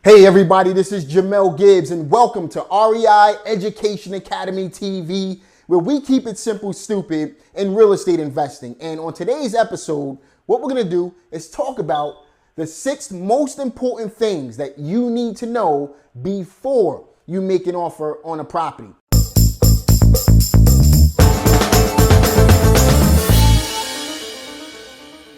Hey everybody, this is Jamel Gibbs and welcome to REI Education Academy TV, where we keep it simple, stupid in real estate investing. And on today's episode, what we're gonna do is talk about the 6 most important things that you need to know before you make an offer on a property.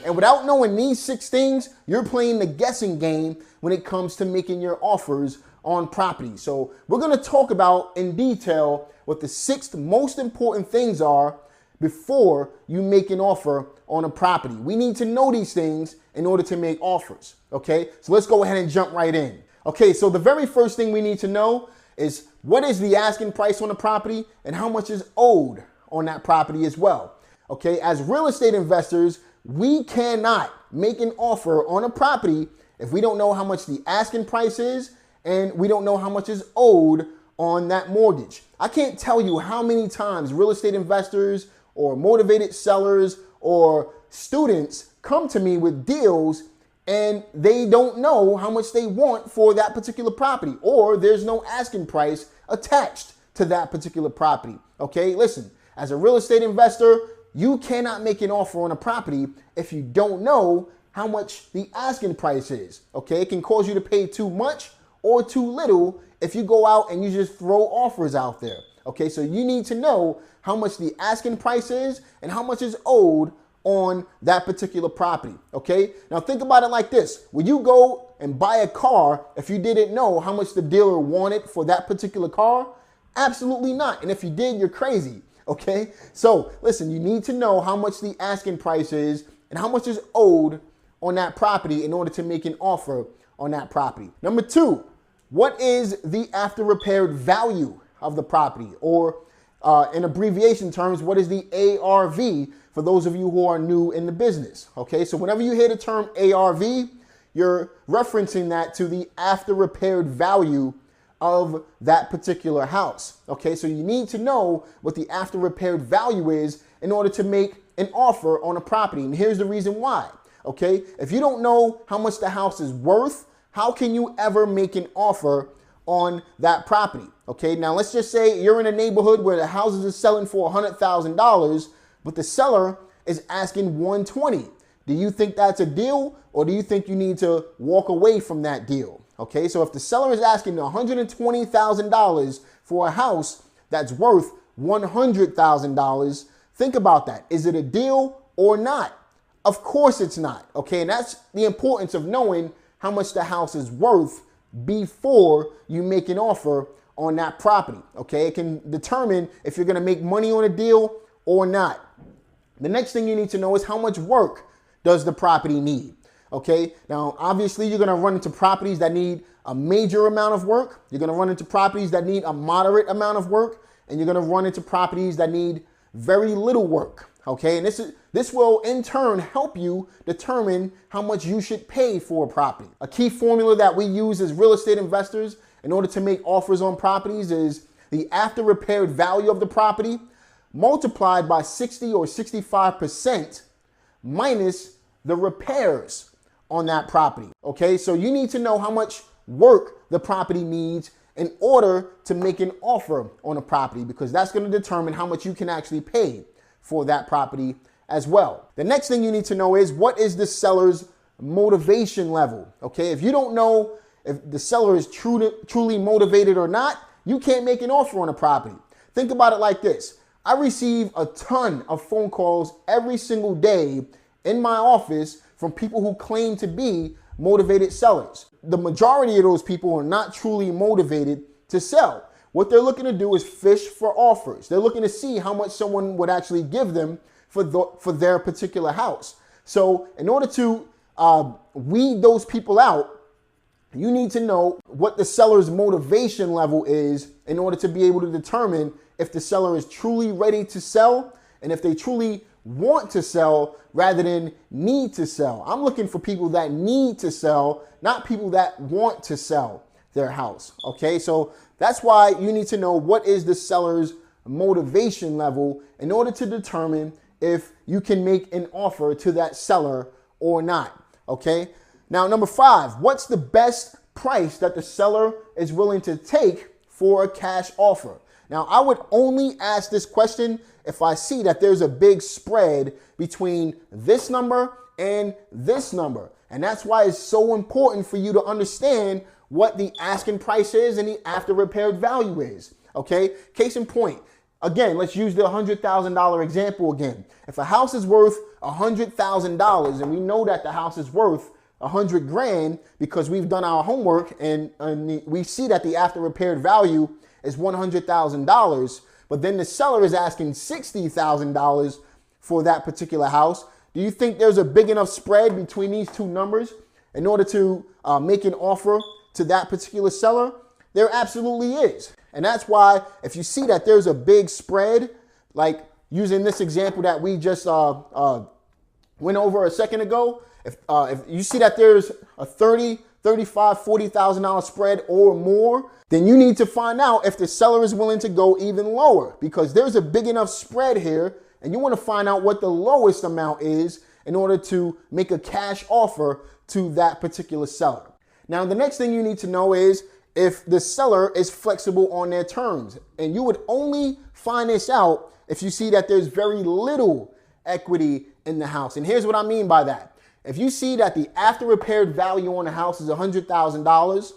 And without knowing these 6 things, you're playing the guessing game when it comes to making your offers on property. So we're going to talk about in detail what the 6 most important things are before you make an offer on a property. We need to know these things in order to make offers. Okay, so let's go ahead and jump right in. Okay, so the very first thing we need to know is what is the asking price on the property and how much is owed on that property as well. Okay, as real estate investors, we cannot make an offer on a property if we don't know how much the asking price is and we don't know how much is owed on that mortgage. I can't tell you how many times real estate investors or motivated sellers or students come to me with deals and they don't know how much they want for that particular property, or there's no asking price attached to that particular property. Okay, listen, as a real estate investor, you cannot make an offer on a property if you don't know how much the asking price is. Okay, it can cause you to pay too much or too little if you go out and you just throw offers out there. Okay, so you need to know how much the asking price is and how much is owed on that particular property. Okay, now think about it like this. When you go and buy a car, if you didn't know how much the dealer wanted for that particular car, absolutely not. And if you did, you're crazy. Okay, so listen, you need to know how much the asking price is and how much is owed on that property in order to make an offer on that property. Number 2, what is the after repaired value of the property, or in abbreviation terms, what is the ARV for those of you who are new in the business? Okay, so whenever you hear the term ARV, you're referencing that to the after repaired value of that particular house. Okay, so you need to know what the after repaired value is in order to make an offer on a property. And here's the reason why. Okay, if you don't know how much the house is worth, how can you ever make an offer on that property? Okay, now let's just say you're in a neighborhood where the houses are selling for $100,000, but the seller is asking $120,000. Do you think that's a deal, or do you think you need to walk away from that deal? Okay, so if the seller is asking $120,000 for a house that's worth $100,000, think about that. Is it a deal or not? Of course it's not. Okay, and that's the importance of knowing how much the house is worth before you make an offer on that property. Okay, it can determine if you're going to make money on a deal or not. The next thing you need to know is how much work does the property need? Okay, now obviously you're going to run into properties that need a major amount of work. You're going to run into properties that need a moderate amount of work, and you're going to run into properties that need very little work. Okay, and this will in turn help you determine how much you should pay for a property. A key formula that we use as real estate investors in order to make offers on properties is the after repaired value of the property multiplied by 60 or 65% minus the repairs on that property. Okay, so you need to know how much work the property needs in order to make an offer on a property, because that's going to determine how much you can actually pay for that property as well. The next thing you need to know is what is the seller's motivation level. Okay, if you don't know if the seller is truly motivated or not, you can't make an offer on a property. Think about it like this. I receive a ton of phone calls every single day in my office from people who claim to be motivated sellers. The majority of those people are not truly motivated to sell. What they're looking to do is fish for offers. They're looking to see how much someone would actually give them for their particular house. So in order to weed those people out, you need to know what the seller's motivation level is in order to be able to determine if the seller is truly ready to sell and if they truly want to sell rather than need to sell. I'm looking for people that need to sell, not people that want to sell their house. Okay, so that's why you need to know what is the seller's motivation level in order to determine if you can make an offer to that seller or not. Okay, now number 5, what's the best price that the seller is willing to take for a cash offer. Now, I would only ask this question if I see that there's a big spread between this number and this number. And that's why it's so important for you to understand what the asking price is and the after repaired value is. Okay, case in point. Again, let's use the $100,000 example again. If a house is worth $100,000 and we know that the house is worth 100 grand because we've done our homework and we see that the after repaired value is $100,000, but then the seller is asking $60,000 for that particular house. Do you think there's a big enough spread between these two numbers in order to make an offer to that particular seller? There absolutely is. And that's why if you see that there's a big spread, like using this example that we just went over a second ago, if you see that there's a $30,000, $35,000, $40,000 spread or more, then you need to find out if the seller is willing to go even lower, because there's a big enough spread here and you want to find out what the lowest amount is in order to make a cash offer to that particular seller. Now, the next thing you need to know is if the seller is flexible on their terms. And you would only find this out if you see that there's very little equity in the house. And here's what I mean by that. If you see that the after repaired value on the house is $100,000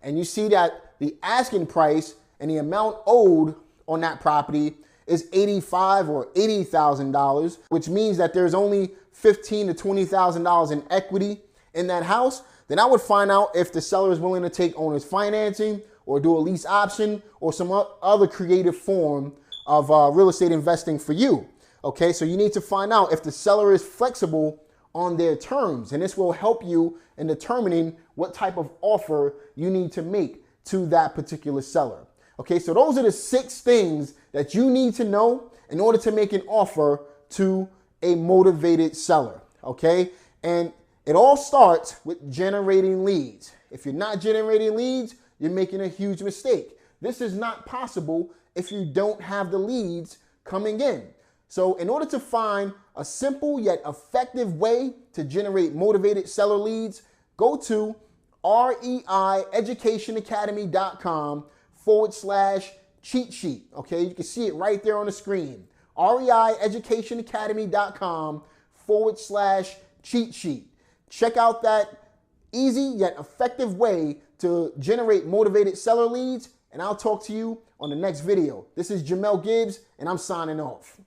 and you see that the asking price and the amount owed on that property is $85,000 or $80,000, which means that there's only $15,000 to $20,000 in equity in that house, then I would find out if the seller is willing to take owner's financing or do a lease option or some other creative form of real estate investing for you. Okay, so you need to find out if the seller is flexible on their terms, and this will help you in determining what type of offer you need to make to that particular seller. Okay, so those are the 6 things that you need to know in order to make an offer to a motivated seller. Okay, and it all starts with generating leads. If you're not generating leads, you're making a huge mistake. This is not possible if you don't have the leads coming in. So in order to find a simple yet effective way to generate motivated seller leads, go to REIEducationacademy.com/cheat sheet. Okay, you can see it right there on the screen. REIEducationacademy.com/cheat sheet. Check out that easy yet effective way to generate motivated seller leads, and I'll talk to you on the next video. This is Jamel Gibbs, and I'm signing off.